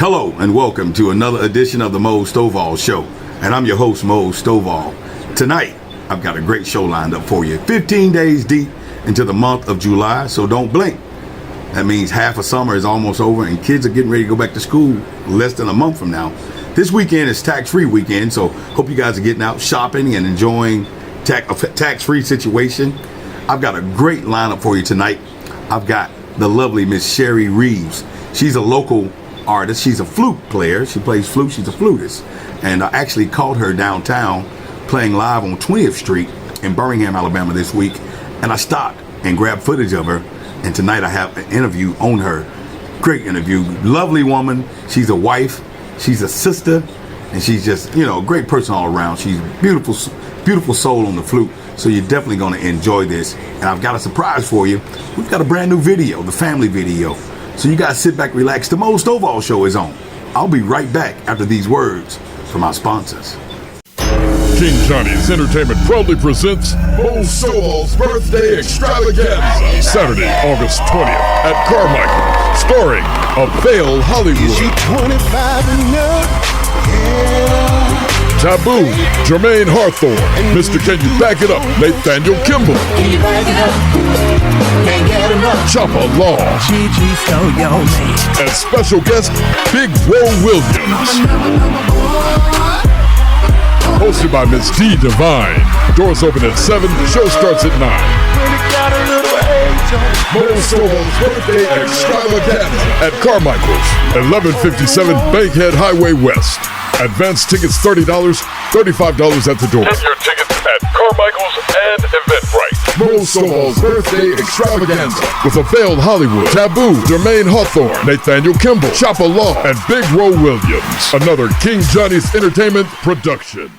Hello and welcome to another edition of the Mose Stovall Show. And I'm your host, Mose Stovall. Tonight, I've got a great show lined up for you. 15 days deep into the month of July, so don't blink. That means half of summer is almost over and kids are getting ready to go back to school less than a month from now. This weekend is tax-free weekend, so hope you guys are getting out shopping and enjoying a tax-free situation. I've got a great lineup for you tonight. I've got the lovely Miss Sherry Reeves. She's a local artist. She's a flute player. She plays flute. She's a flutist. And I actually caught her downtown playing live on 20th Street in Birmingham, Alabama this week. And I stopped and grabbed footage of her. And tonight I have an interview on her. Great interview. Lovely woman. She's a wife. She's a sister. And she's just, a great person all around. She's beautiful, beautiful soul on the flute. So you're definitely going to enjoy this. And I've got a surprise for you. We've got a brand new video, the family video. So you guys sit back, relax. The Mose Stovall Show is on. I'll be right back after these words from our sponsors. King Johnny's Entertainment proudly presents Mose Stovall's Birthday Extravaganza, Saturday, August 20th at Carmichael, starring a Fail Hollywood. Is you 25 enough? Yeah. Taboo, Jermaine Hawthorne, Mr. Can You Back It Up, Nathaniel Kimball. Can you back it up? Can't get enough. Chopper Law. Gigi stole your man. And special guest, Big Roe Williams. Hosted by Miss D Divine. Doors open at 7, show starts at 9. When it got a little age on. Mose Stovall's Birthday Extravaganza at Carmichael's, 1157 Bankhead Highway West. Advance tickets $30, $35 at the door. Get your tickets at Carmichael's and Eventbrite. Mose Stovall's Birthday Extravaganza with a Failed Hollywood, Taboo, Jermaine Hawthorne, Nathaniel Kimball, Chopper Law, and Big Roe Williams. Another King Johnny's Entertainment production.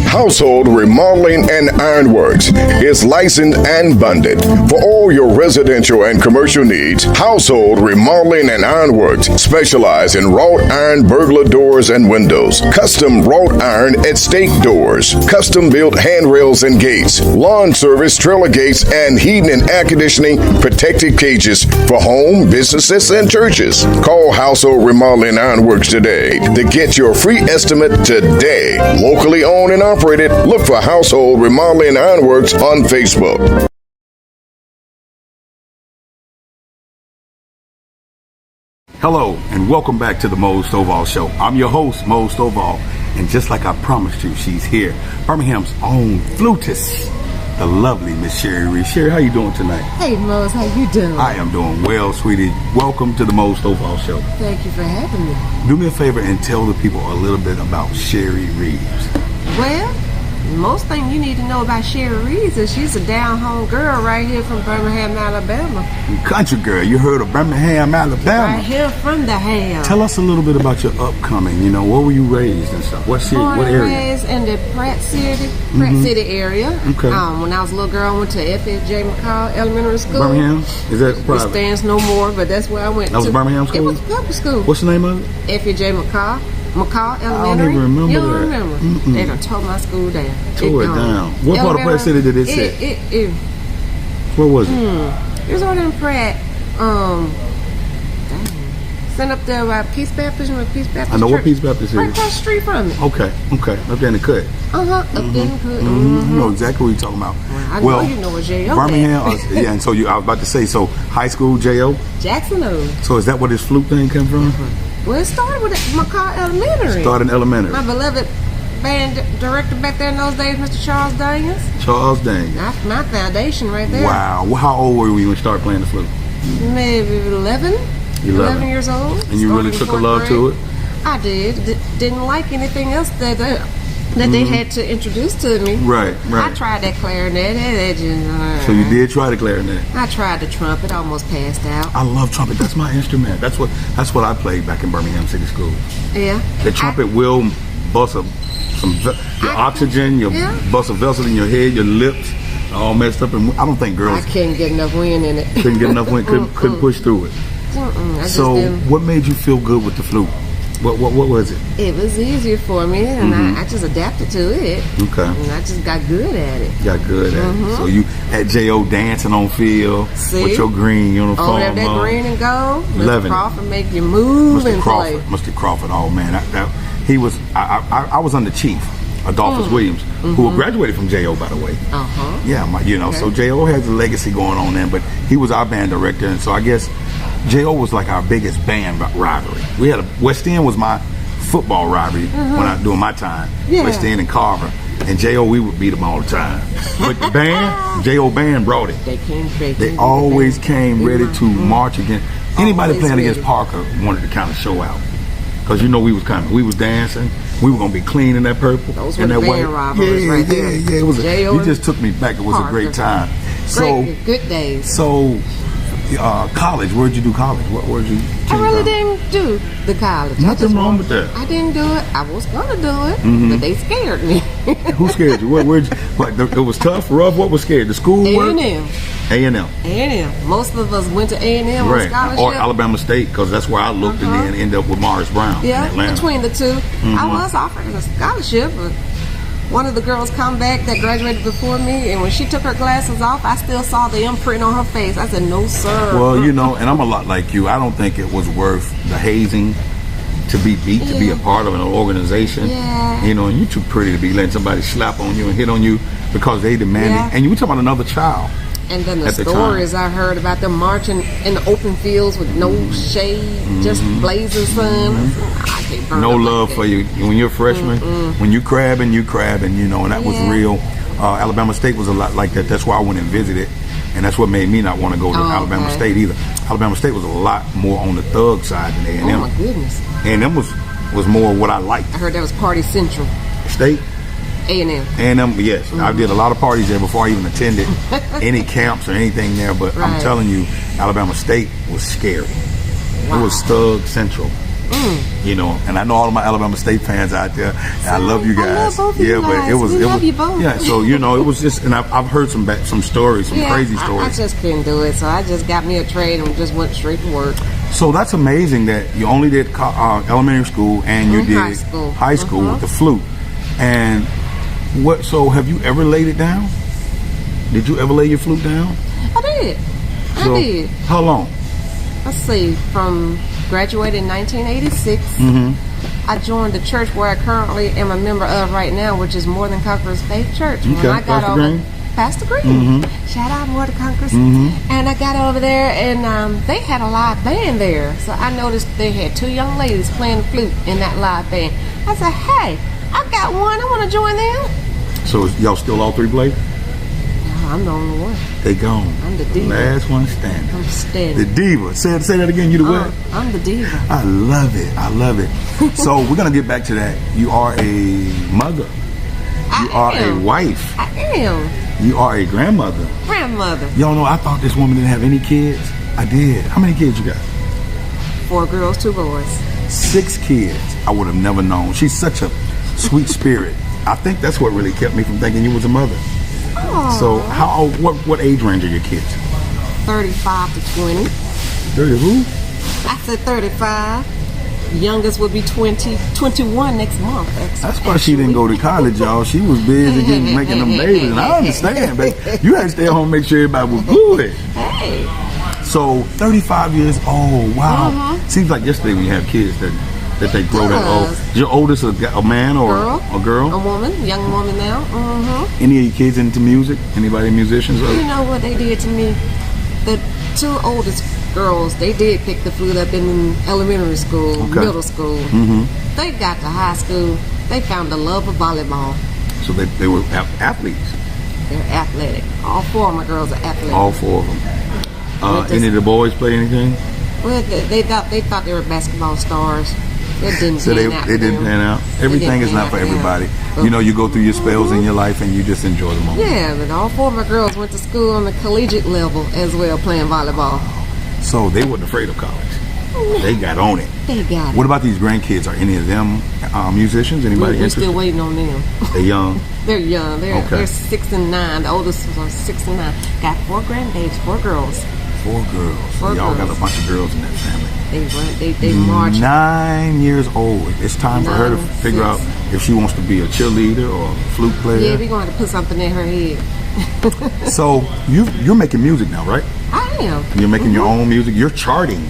Household Remodeling and Ironworks is licensed and bonded. For all your residential and commercial needs, Household Remodeling and Ironworks specialize in wrought iron burglar doors and windows, custom wrought iron estate doors, custom built handrails and gates, lawn service, trailer gates, and heating and air conditioning protected cages for home, businesses, and churches. Call Household Remodeling and Ironworks today to get your free estimate today. Locally owned and operated. Look for Household Remodeling and Ironworks on Facebook. Hello and welcome back to the Mose Stovall Show. I'm your host, Mose Stovall, and just like I promised you, she's here. Birmingham's own flutist, the lovely Miss Sherry Reeves. Sherry, how you doing tonight? Hey Mose, how you doing? I am doing well, sweetie. Welcome to the Mose Stovall Show. Thank you for having me. Do me a favor and tell the people a little bit about Sherry Reeves. Well, most thing you need to know about Sherry Reeves is she's a down-home girl right here from Birmingham, Alabama. Country girl, you heard of Birmingham, Alabama. Right here from the ham. Tell us a little bit about your upcoming, where were you raised and stuff? What city, Born what and area? raised in the Pratt City area. Okay. When I was a little girl, I went to F.J. McCall Elementary School. Birmingham? Is that It private? stands no more, but that's where I went That was to. Birmingham School? It was public school. What's the name of it? F.J. McCall Elementary. I don't even remember You don't that. remember? Mm-mm. They done tore my school down. Tore it down. What part of Pratt City did it sit? Where was it? It was on in Pratt. Sent up there by Peace Baptist. I know what Peace Baptist is. Right across the street from me. Okay. Up there in the cut. Up there in the cut. I know exactly what you're talking about. I know you know what J.O. Birmingham, yeah, and so I was about to say, so high school, J.O.? Jackson O. So is that where this flute thing come from? Well, it started with McCall Elementary. Started in elementary. My beloved band director back there in those days, Mr. Charles Daniels. Charles Daniels. That's my foundation right there. Wow. Well, how old were you when you started playing the flute? Maybe 11 years old. And you really took a love to it? I did. Didn't like anything else that they had to introduce to me. Right. I tried that clarinet. So you did try the clarinet? I tried the trumpet. Almost passed out. I love trumpet. That's my instrument. That's what I played back in Birmingham City Schools. Yeah. The trumpet will bust your oxygen, bust a vessel in your head, your lips, all messed up. And I don't think girls. I couldn't get enough wind in it. Couldn't get enough wind. Couldn't push through it. I So, what made you feel good with the flute? What was it? It was easier for me, and I just adapted to it. Okay. And I just got good at it. Got good at it. So you at J.O. dancing on field See? with your green uniform Oh, that on. green and gold. Loving Mr. it. Crawford make you move Mr. and Crawford. play. Mr. Crawford. Oh man, he was. I was under Chief Adolphus Williams, who graduated from J.O. by the way. Yeah, so J.O. has a legacy going on there, but he was our band director, and so I guess J.O. was like our biggest band rivalry. We had West End was my football rivalry when I doing my time. Yeah. West End and Carver, and J.O. we would beat them all the time. But the band, J.O. band brought it. They always came ready to march against anybody Always playing ready. against Parker. Wanted to kind of show out because we was dancing. We were gonna be clean in that purple. Those were and the that band rivalries right there. Yeah. It was. J.O. You just took me back. It was a great time. Good days. So, college. Where'd you do college? Where'd you? I really didn't do the college. Nothing wrong with that. I didn't do it. I was gonna do it, but they scared me. Who scared you? It was tough, rough. What was scared? The school work? A&M. A&M. A&M. Most of us went to A&M on Right. scholarship. Or Alabama State, because that's where I looked and then ended up with Morris Brown in Yeah, Atlanta. between the two. I was offered a scholarship, but one of the girls come back that graduated before me, and when she took her glasses off, I still saw the imprint on her face. I said, no, sir. Well, and I'm a lot like you. I don't think it was worth the hazing to be beat, to be a part of an organization. Yeah. And you're too pretty to be letting somebody slap on you and hit on you because they demanded. Yeah. And you were talking about another child. And then the at the stories I heard about them marching in the open fields with no shade, just blazing sun. I can't burn No up like love that. for you. When you're a freshman, when you crabbing, and that was Yeah. real. Alabama State was a lot like that. That's why I went and visited. And that's what made me not want to go to Alabama okay. State either. Alabama State was a lot more on the thug side than A&M. Oh my goodness. A&M was more what I liked. I heard that was Party Central. State, A&M. A&M, yes. I did a lot of parties there before I even attended any camps or anything there. But I'm Right. telling you, Alabama State was scary. It was thug central. And I know all of my Alabama State fans out there. And I love you I guys. love both of you but guys. it was We it love was you both. yeah. So it was just, and I've heard some stories, some crazy I stories. just couldn't do it, so I just got me a trade and just went straight to work. So that's amazing that you only did elementary school and you did High school. with the flute. And so have you ever laid it down? Did you ever lay your flute down? I did. So, I did. How long? Let's see, from graduated in 1986. I joined the church where I currently am a member of right now, which is More Than Conquerors Faith Church. When Okay, I got Pastor over, Green? Pastor Green. Shout out More Than Conquerors. And I got over there, and they had a live band there. So I noticed they had two young ladies playing the flute in that live band. I said, hey, I got one. I want to join them. So y'all still all three play? No, I'm the only one. They gone. I'm the diva. Last one standing. I'm steady. The diva. Say that again. You the what? I'm the diva. I love it. So we're gonna get back to that. You are a mother. You are am. a wife. I am. You are a grandmother. Grandmother. Y'all know I thought this woman didn't have any kids. I did. How many kids you got? 4 girls, 2 boys. 6 kids. I would have never known. She's such a sweet spirit. I think that's what really kept me from thinking you was a mother. Oh. So what age range are your kids? 35 to 20. 30 who? I said 35. Youngest will be 21 next month. That's why she didn't go to college, y'all. She was busy making them babies, and I understand, but you had to stay at home and make sure everybody was good. Hey. So 35 years old. Wow. Seems like yesterday when you have kids that they grow that old. Does. Is your oldest a man or a girl? A woman, young woman now. Any of your kids into music? Anybody musicians? You know what they did to me? The 2 oldest girls, they did pick the flute up in elementary school, middle school. They got to high school. They found the love of volleyball. So they were athletes. They're athletic. All 4 of my girls are athletic. All 4 of them. Any of the boys play anything? Well, they thought they were basketball stars. It didn't So pan out. they didn't pan out. Everything is not for everybody. You know, you go through your spells in your life and you just enjoy the moment. Yeah, but all 4 of my girls went to school on the collegiate level as well, playing volleyball. So they weren't afraid of college. They got on it. They got it. What about these grandkids? Are any of them musicians? Anybody We're interested? still waiting on them. They're young. They're young. They're Okay. 6 and 9. The oldest was 6 and 9. Got 4 grandbabies, 4 girls. 4 girls. So 4 y'all got girls. a bunch of girls in that family. They march. 9 years old. It's time for her to 9, figure 6. out if she wants to be a cheerleader or a flute player. Yeah, we're going to put something in her head. So you're making music now, right? I am. You're making your own music. You're charting.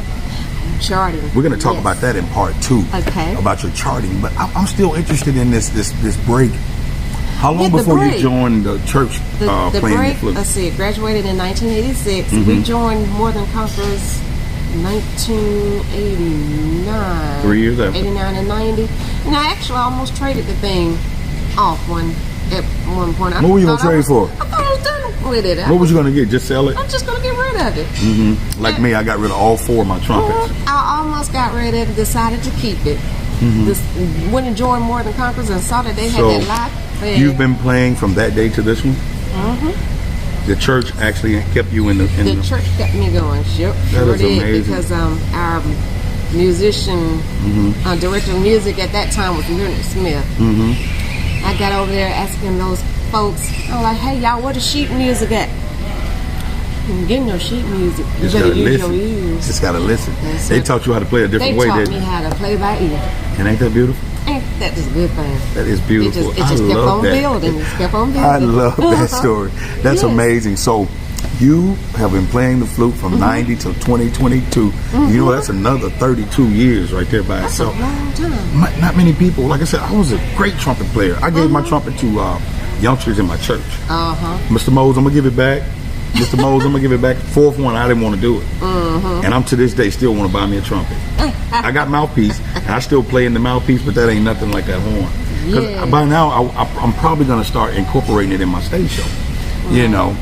Charting. We're going to talk Yes. about that in part 2. Okay. About your charting, but I'm still interested in this break. How long Yeah, the before you break. joined the church The playing break, the flute? let's see, graduated in 1986. Mm-hmm. We joined More Than Conquerors 1989. 3 years after. 89 and 90. And I actually almost traded the thing off at one point. What were you gonna trade for? I thought I was done with it. What was you going to get? Just sell it? I'm just going to get rid of it. Like me, I got rid of all 4 of my trumpets. I almost got rid of it, decided to keep it. Went and joined More Than Conquerors and saw that they had So, that live thing. you've been playing from that day to this one? The church actually kept you in the The church kept me going. Sure is did, amazing. because our musician, director of music at that time was Leonard Smith. I got over there asking those folks, I'm like, hey y'all, where the sheet music at? You can get no sheet music. You Just better gotta use listen. your ears. Just gotta listen. That's They it. taught you how to play a They different way, taught didn't me they? how to play by ear. And ain't that beautiful? Ain't that just a good thing? That is beautiful. It just kept I love on that. building. It kept on building. I love that story. That's Yes. amazing. So you have been playing the flute from 90 till 2022. You know, that's another 32 years right there by That's a itself. long time. Not many people. Like I said, I was a great trumpet player. I gave my trumpet to youngsters in my church. Mr. Mose, I'm going to give it back. Mr. Mose, I'm going to give it back. 4th one, I didn't want to do it. And I'm to this day still want to buy me a trumpet. I got mouthpiece, and I still play in the mouthpiece, but that ain't nothing like that horn. 'Cause Yeah. by now, I'm probably going to start incorporating it in my stage show. You know,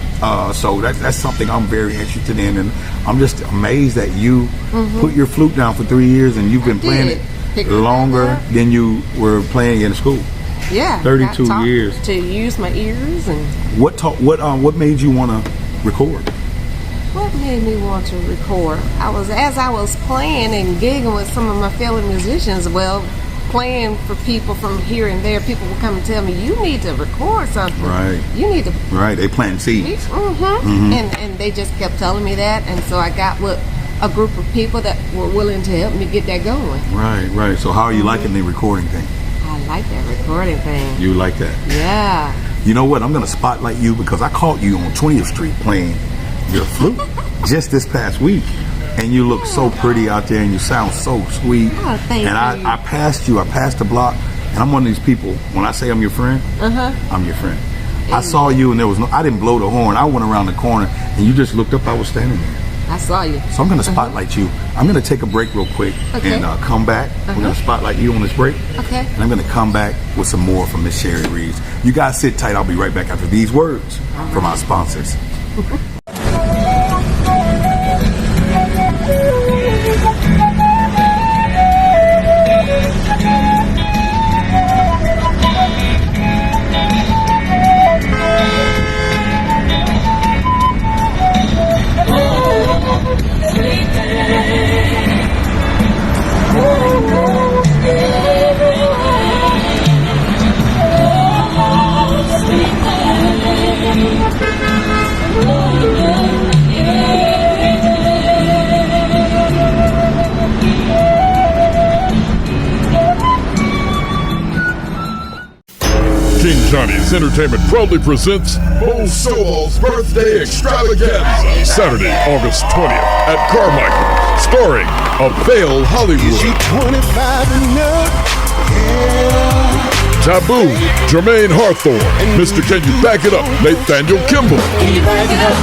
so that's something I'm very interested in, and I'm just amazed that you put your flute down for 3 years, and you've been playing it Pick it longer up. than you were playing in school. Yeah. 32 got taught years. to use my ears. And What made you want to record? what made me want to record? As I was playing and gigging with some of my fellow musicians, playing for people from here and there, people would come and tell me, you need to record something. Right. You need to. Right, they planting seeds. And they just kept telling me that, and so I got with a group of people that were willing to help me get that going. Right. So how are you liking the recording thing? I like that recording thing. You like that? Yeah. You know what? I'm going to spotlight you because I caught you on 20th Street playing your flute just this past week. And you look so pretty out there and you sound so sweet. Oh, thank and you. I passed you. I passed the block. And I'm one of these people, when I say I'm your friend, I'm your friend. I saw you and I didn't blow the horn. I went around the corner and you just looked up. I was standing there. I saw you. So I'm going to spotlight you. I'm going to take a break real quick Okay. and come back. We're going to spotlight you on this break. Okay. And I'm going to come back with some more from Miss Sherry Reeves. You guys sit tight. I'll be right back after these words from our sponsors. King Johnny's Entertainment proudly presents Mose Stovall's Birthday Extravaganza, Saturday, August 20th at Carmichael's, starring a Vale Hollywood, 25 and up. Yeah. Taboo, Jermaine Hawthorne, Mr. Can You Back It Up, Nathaniel Kimball, Can you back it up?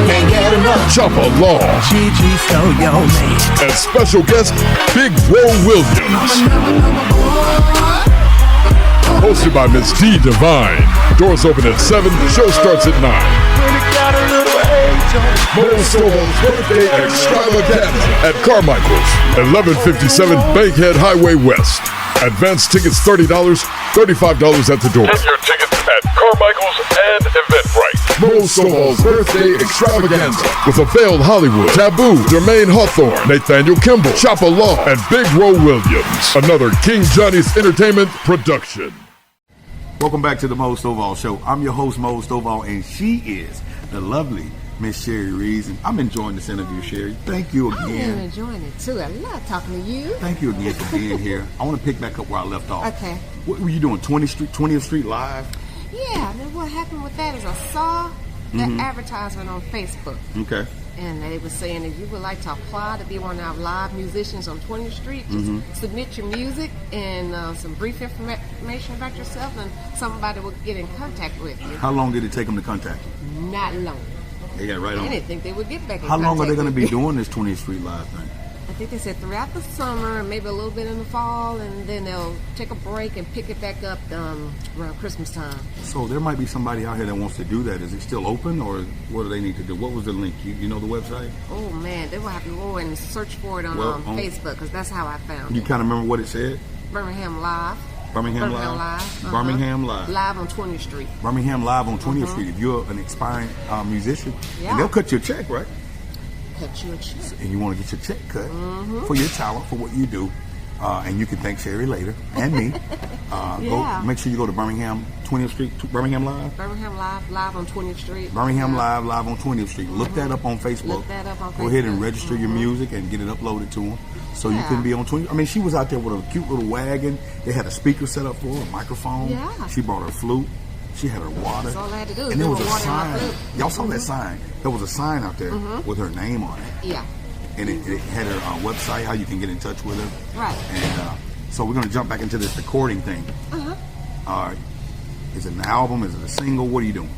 Can't get enough. Chopper Law, Gigi stole your man. and special guest Big Ro Williams. Hosted by Miss D Divine. Doors open at 7, show starts at 9. When it got a little age on. Mose Stovall's Birthday Extravaganza at Carmichael's, 1157 Bankhead Highway West. Advance tickets $30, $35 at the door. Get your tickets at Carmichael's and Eventbrite. Mose Stovall's Birthday Extravaganza with a Veiled Hollywood, Taboo, Jermaine Hawthorne, Nathaniel Kimball, Chopper Law, and Big Ro Williams. Another King Johnny's Entertainment production. Welcome back to the Mose Stovall Show. I'm your host, Mose Stovall, and she is the lovely Miss Sherry Reeves. And I'm enjoying this interview, Sherry. Thank you I'm again. enjoying it too. I love talking to you. Thank you again for being here. I want to pick back up where I left off. Okay. What were you doing? 20th Street Live? Yeah, and then what happened with that is I saw that advertisement on Facebook. Okay. And they were saying if you would like to apply to be one of our live musicians on 20th Street, just submit your music and some brief information about yourself, and somebody will get in contact with you. How long did it take them to contact you? Not long. They got right on. I didn't think they would get back in How contact long are they going to with be me. doing this 20th Street Live thing? I think they said throughout the summer and maybe a little bit in the fall, and then they'll take a break and pick it back up around Christmas time. So there might be somebody out here that wants to do that. Is it still open, or what do they need to do? What was the link? You know the website? Oh man, they will have to go and search for it on Facebook, because that's how I found You it. kind of remember what it said? Birmingham Live. Birmingham Live? Uh-huh. Birmingham Live. Live on 20th Street. Birmingham Live on 20th Street. If you're an aspiring musician, Yeah. and they'll cut you a check, right? Cut you a check. And you want to get your check cut for your talent, for what you do. And you can thank Sherry later and me. Yeah. Go make sure you go to Birmingham 20th Street, Birmingham Live. Birmingham Live on 20th Street. Birmingham Live on 20th Street. Look that up on Facebook. Look that up on Go ahead and Facebook. register your music and get it uploaded to them, so you Yeah. can be on 20. I mean, she was out there with a cute little wagon. They had a speaker set up for her, a microphone. Yeah. She brought her flute. She had her water. That's all I had to do is And there put was a water in my sign. flute. Y'all saw that sign. There was a sign out there with her name on it. Yeah. And it had her website, how you can get in touch with her. Right. And so we're going to jump back into this recording thing. Is it an album? Is it a single? What are you doing?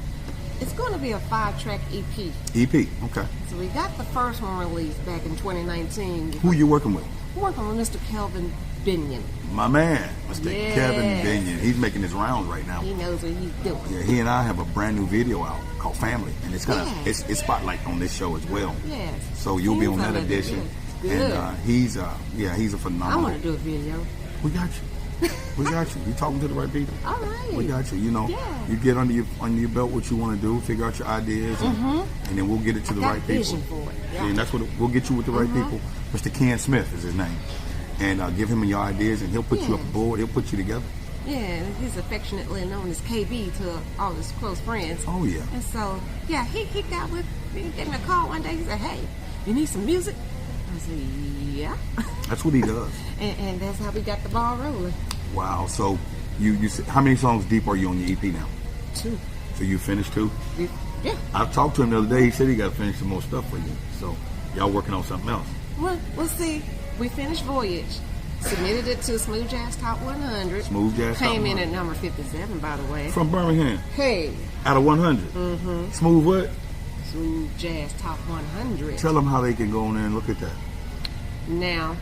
It's going to be a 5-track EP. EP. Okay. So we got the first one released back in 2019. Who you working with? We're working with Mr. Kelvin Binion. My man, Mr. Yes. Kevin Binion. He's making his rounds right now. He knows what he's doing. Yeah, he and I have a brand new video out called Family, and it's gonna Yes. it's spotlight on this show as well. Yes. So you'll be on that Seems like it. edition. Good. And he's a I phenomenal. want to do a video. We got you. We got you. You're talking to the right people. All right. We got you. You know, Yeah. you get under your belt what you want to do, figure out your ideas, and then we'll get it to the Got right people. vision for it. Yeah. And that's what we'll get you with the right people. Mr. Ken Smith is his name, and give him your ideas, and he'll put you up Yes. aboard. He'll put you together. Yeah, he's affectionately known as KB to all his close friends. Oh yeah. And so, yeah, he got with me, gave me a call one day. He said, "Hey, you need some music?" I said, "Yeah." That's what he does. and that's how we got the ball rolling. Wow. So you how many songs deep are you on your EP now? 2. So you finished 2? Yeah. I talked to him the other day. He said he got to finish some more stuff for you. So y'all working on something else. Well, we'll see. We finished Voyage. Submitted it to Smooth Jazz Top 100. Smooth Jazz Top Came in 100. at number 57, by the way. From Birmingham, Hey, out of 100. Smooth what? Smooth Jazz Top 100. Tell them how they can go in there and look at that. Now,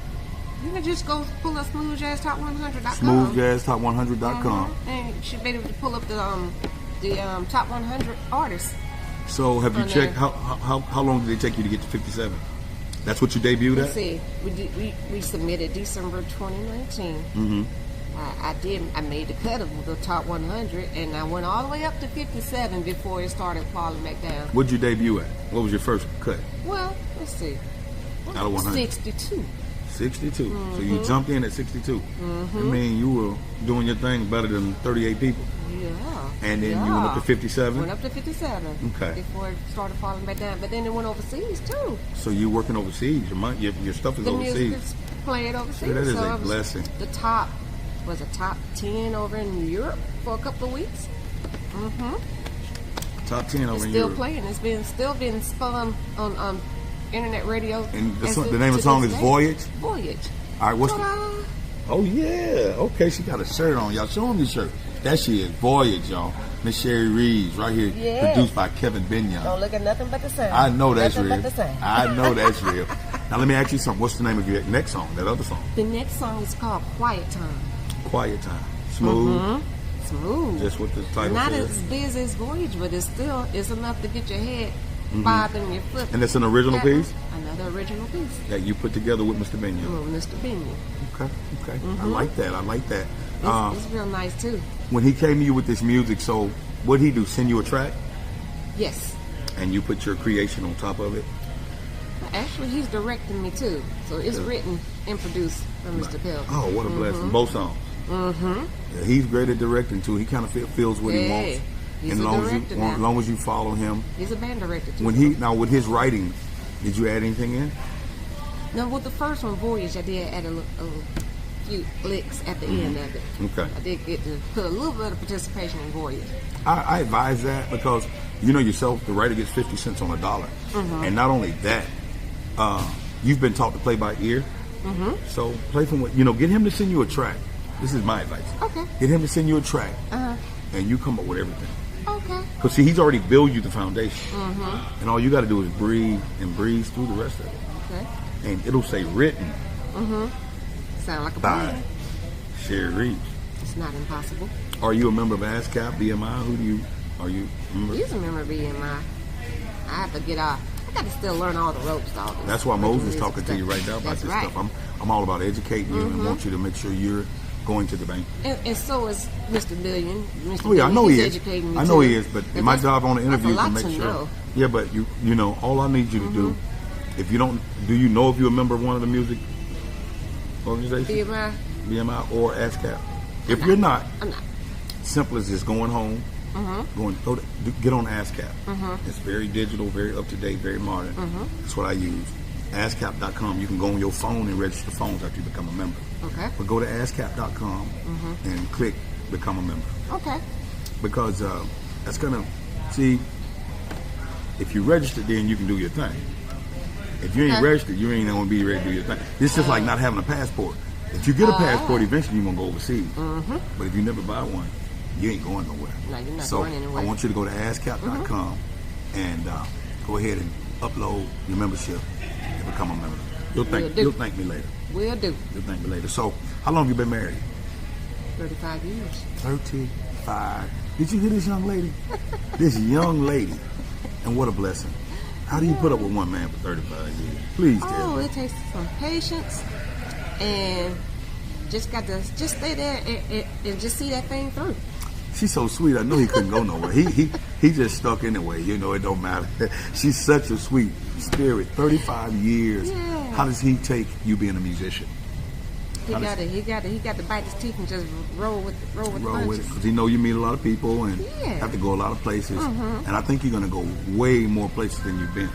you can just go pull up smoothjazztop100.com. SmoothJazzTop100.com. And you should be able to pull up the top 100 artists. So have you On checked there. how long did it take you to get to 57? That's what you debuted Let's at? see. We submitted December 2019. I made the cut of the top 100, and I went all the way up to 57 before it started falling back down. What'd you debut at? What was your first cut? Well, let's see. Out of 100. 62. 62. So you jumped in at 62. I mean, you were doing your thing better than 38 people. Yeah. And then you went up to 57? Went up to 57. Okay. Before it started falling back down. But then it went overseas, too. So you working overseas. Your stuff is The music overseas. is played overseas. Yeah, that is so a it was blessing. The top was a top 10 over in Europe for a couple of weeks. Top 10 over It's in still Europe. playing. It's still being spun on internet radio. And the to- name of the to song this is day. Voyage? Voyage. All right, what's the... Ta-da. Oh, yeah. Okay, she got a shirt on. Y'all show them the shirt. That she is Voyage, y'all. Miss Sherry Reeves, right here, Yeah. produced by Kevin Binion. Don't look at nothing but the same. I know that's nothing real. But the same. I know that's real. Now, let me ask you something. What's the name of your next song, that other song? The next song is called Quiet Time. Quiet Time. Smooth. Smooth. Just what the title Not says. as busy as Voyage, but it's enough to get your head bobbing your foot. And it's an original piece Another original piece. that you put together with Mr. Binion. Oh, Mr. Binion. Okay. I like that. I like that. It's real nice too. When he came to you with this music, so what'd he do? Send you a track? Yes. And you put your creation on top of it? Actually, he's directing me too. So it's written and produced by Mr. Kelvin. Oh, what a blessing. Both songs. Yeah, he's great at directing too. He kind of feels what he wants. He's And a long director now. as long as you follow him. He's a band director too. Now with his writing, did you add anything in? No, with the first one, Voyage, I did add a few licks at the end of it. Okay. I did get to put a little bit of participation in Voyage. I advise that because you know yourself, the writer gets 50 cents on a dollar. And not only that, you've been taught to play by ear. So play from what, get him to send you a track. This is my advice. Okay. Get him to send you a track and you come up with everything. Okay. Because see, he's already built you the foundation. And all you got to do is breathe and breeze through the rest of it. Okay. And it'll say written Sound like a by plan. Sherry Reeves. It's not impossible. Are you a member of ASCAP, BMI? Are you a member? He's a member of BMI. I have to get off. I got to still learn all the ropes, dog. That's why Mose is talking to you right now about That's this right. stuff. I'm all about educating you and want you to make sure you're going to the bank. And so is Mr. Billion. Mr. Oh yeah, I Billion, know he he's is. educating me I know too. he is, but And my that's- job on the that's a interview is to lot make to sure. know. Yeah, but you know, all I need you to do, if you don't, do you know if you're a member of one of the music organizations? BMI or ASCAP? If you're not, I'm not. simple as just going home, get on ASCAP. It's very digital, very up to date, very modern. That's what I use. ASCAP.com. You can go on your phone and register phones after you become a member. Okay. But go to ASCAP.com and click become a member. Okay. Because that's gonna see if you register, then you can do your thing. If you ain't Okay. registered, you ain't gonna be ready to do your thing. It's just like not having a passport. If you get a passport, eventually you're gonna go overseas. But if you never buy one, you ain't going nowhere. No, you're not So going anywhere. I want you to go to ASCAP.com and go ahead and upload your membership and become a member. Will do. You'll thank me later. Will do. You'll thank me later. So how long have you been married? 35 years. 35. Did you hear this young lady? This young lady. And what a blessing. How do you put up with one man for 35 years? Please tell Oh, me. it takes some patience and just got to just stay there and just see that thing through. She's so sweet. I know he couldn't go nowhere. He just stuck anyway. It don't matter. She's such a sweet spirit. 35 years. Yeah. How does he take you being a musician? He got to bite his teeth and just roll with the Roll with it punches. because he know you meet a lot of people and Yeah. have to go a lot of places. And I think you're going to go way more places than you've been.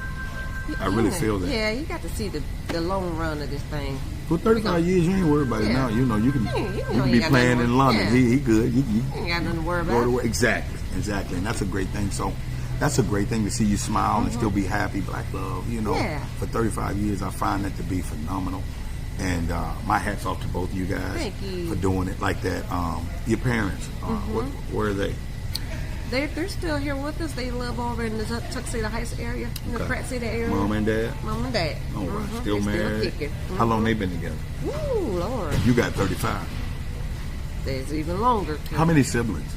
I really feel that. Yeah, you got to see the long run of this thing. For 35 years, you ain't worried about it Yeah. now. You can you you know can you be got playing nothing in to- London. yeah. He good. You You ain't got nothing to worry go about. to work. Exactly, and that's a great thing. So that's a great thing to see you smile and still be happy. Black love, Yeah. For 35 years, I find that to be phenomenal. And my hat's off to both of you guys Thank you. for doing it like that. Your parents, where are they? They're still here with us. They live over in the Tuxedo Heights area, in the Okay. Pratt City area. Mom and dad? Mom and dad. All right, Mhm. still They're married. kicking. How long they been together? Ooh, Lord. You got 35. There's even longer. How many siblings?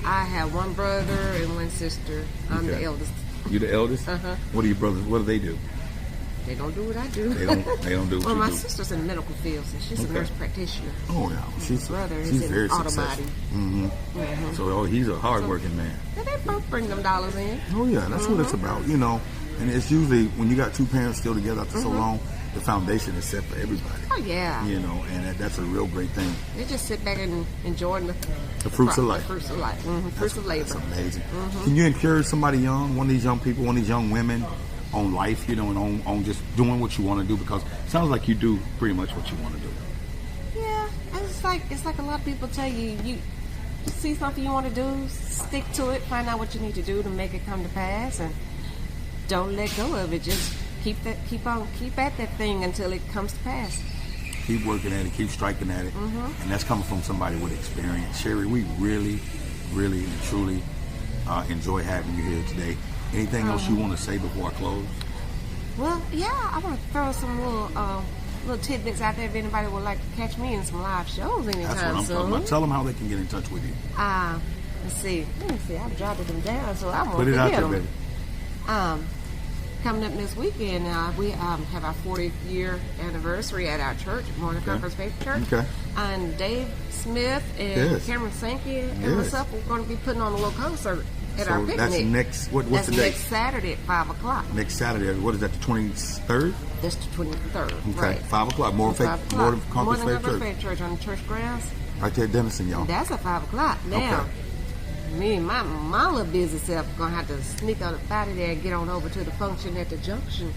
I have one brother and one sister. I'm Okay. the eldest. You the eldest? Uh-huh. What are your brothers? What do they do? They don't do what I do. They don't do what Well, you my do. sister's in the medical field, so she's Okay. a nurse practitioner. Oh yeah, she's brother is she's in very auto successful. body. So he's a hardworking man. And they both bring them dollars in. Oh yeah, that's what it's about, And it's usually when you got two parents still together after so long, the foundation is set for everybody. Oh, yeah. And that's a real great thing. They just sit back and enjoy The fruits of life. The fruits of life. Fruits of labor. That's amazing. Can you encourage somebody young, one of these young people, one of these young women, on life, and on just doing what you want to do? Because it sounds like you do pretty much what you want to do. Yeah, and it's like a lot of people tell you, you see something you want to do, stick to it, find out what you need to do to make it come to pass, and don't let go of it. Just keep at that thing until it comes to pass. Keep working at it, keep striking at it, and that's coming from somebody with experience. Sherry, we really, really and truly enjoy having you here today. Anything else you want to say before I close? Well, yeah, I want to throw some little tidbits out there if anybody would like to catch me in some live shows anytime That's what I'm soon. talking about. Tell them how they can get in touch with you. Let's see. I've jotted them down, so I'm Put gonna it out forget there, them. baby. Coming up this weekend, we have our 40th year anniversary at our church, Morning Conference Faith Church. Okay. And Dave Smith and Yes. Cameron Sankey and Yes. myself, we're going to be putting on a little concert at our So picnic. that's next. What's That's the date? next Saturday at 5 o'clock. Next Saturday. What is that? The 23rd. That's the 23rd. Okay. Right. 5 o'clock. More 5 faith. o'clock. More Conference Morning Faith Conference Church. Faith Church on the church grounds. Right there, at Denison, y'all. That's at 5 o'clock. Now, Me and my little busy self gonna have to sneak out of there and get on over to the function at the junction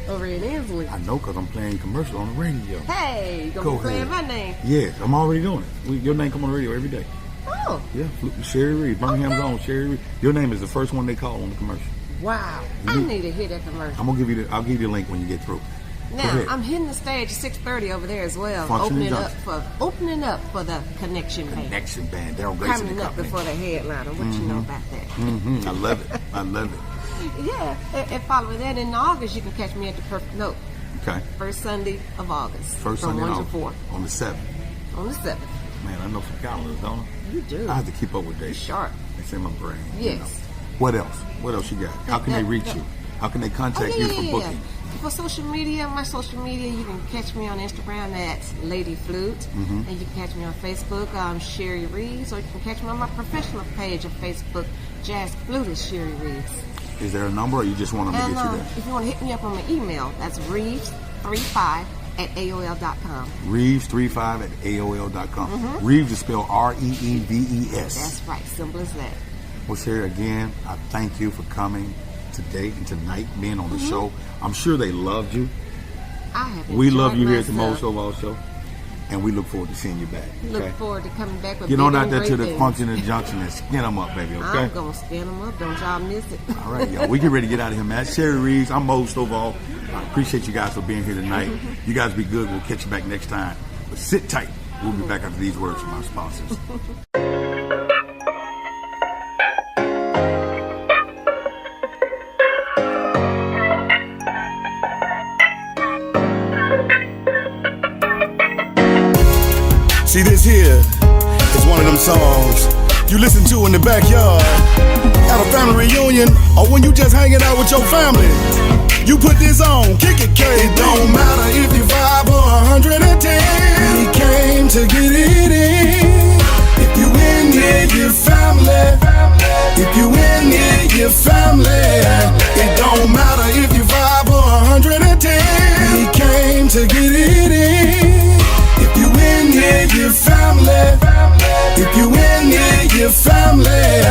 over in Inslee. I know, because I'm playing commercial on the radio. Hey, you gonna Go be playing ahead. my name? Yes, I'm already doing it. Your name come on the radio every day. Oh, Yeah, Sherry Reeves, Birmingham's Okay. own Sherry Reeves. Your name is the first one they call on the commercial. wow. I need to hear that commercial. I'll give you the link when you get through. Go Now, ahead. I'm hitting the stage at 6:30 over there as well. Function Opening up for the Connection Band. Connection Band, Daryl Grayson Coming and up company. before the headliner. What you know about that? I love it. I love it. Yeah, and following that in August, you can catch me at the Perfect Note. Okay. First Sunday of August. First from Sunday 1 on, to 4. on the 7th. On the 7th. Man, I know some calendars, don't I? You do. I have to keep up with dates. Sharp. It's in my brain. Yes. What else? What else you got? How can they reach you? How can they contact you for booking? For social media, my social media, you can catch me on Instagram at Lady Flute, Mm-hmm. and you can catch me on Facebook, Sherry Reeves, or you can catch me on my professional page of Facebook, Jazz Flutist Sherry Reeves. Is there a number, or you just want them to And get you there? if you want to hit me up on my email, that's Reeves35@AOL.com. Reeves35 at AOL.com. Reeves is spelled Reeves. That's right, simple as that. Well, Sherry, again, I thank you for coming today and tonight, being on the Mm-hmm. show. I'm sure they loved you. I have We love enjoyed you here at the myself. Mose Stovall Show, and we look forward to seeing you back. Look Okay? forward to coming back with Get big on out and there great to the things. function and junction and skin them up, baby, okay? I'm going to spin them up. Don't y'all miss it. All right, y'all. We get ready to get out of here, man. Sherry Reeves, I'm Mose Stovall. I appreciate you guys for being here tonight. You guys be good. We'll catch you back next time. But sit tight. We'll be back after these words from our sponsors. See, this here is one of them songs you listen to in the backyard at a family reunion or when you just hanging out with your family. You put this on, kick it, K. It don't matter if you're 5 or 110. He came to get it in. If you in here, your family. If you in here, your family. It don't matter if you're 5 or 110. He came to get it in. If you in here, your family. If you in here, your family.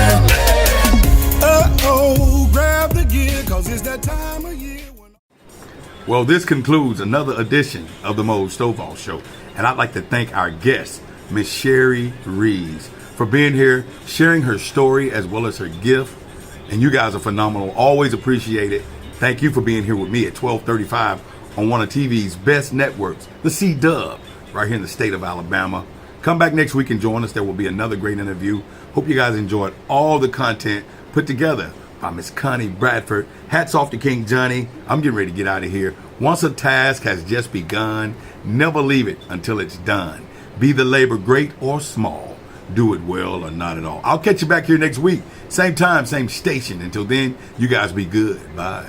Uh-oh, grab the gear, cause it's that time of year. Well, this concludes another edition of the Mose Stovall Show. And I'd like to thank our guest, Miss Sherry Reeves, for being here, sharing her story as well as her gift. And you guys are phenomenal. Always appreciate it. Thank you for being here with me at 12:35 on one of TV's best networks, the C-Dub, right here in the state of Alabama. Come back next week and join us. There will be another great interview. Hope you guys enjoyed all the content put together by Miss Connie Bradford. Hats off to King Johnny. I'm getting ready to get out of here. Once a task has just begun, never leave it until it's done. Be the labor great or small. Do it well or not at all. I'll catch you back here next week. Same time, same station. Until then, you guys be good. Bye.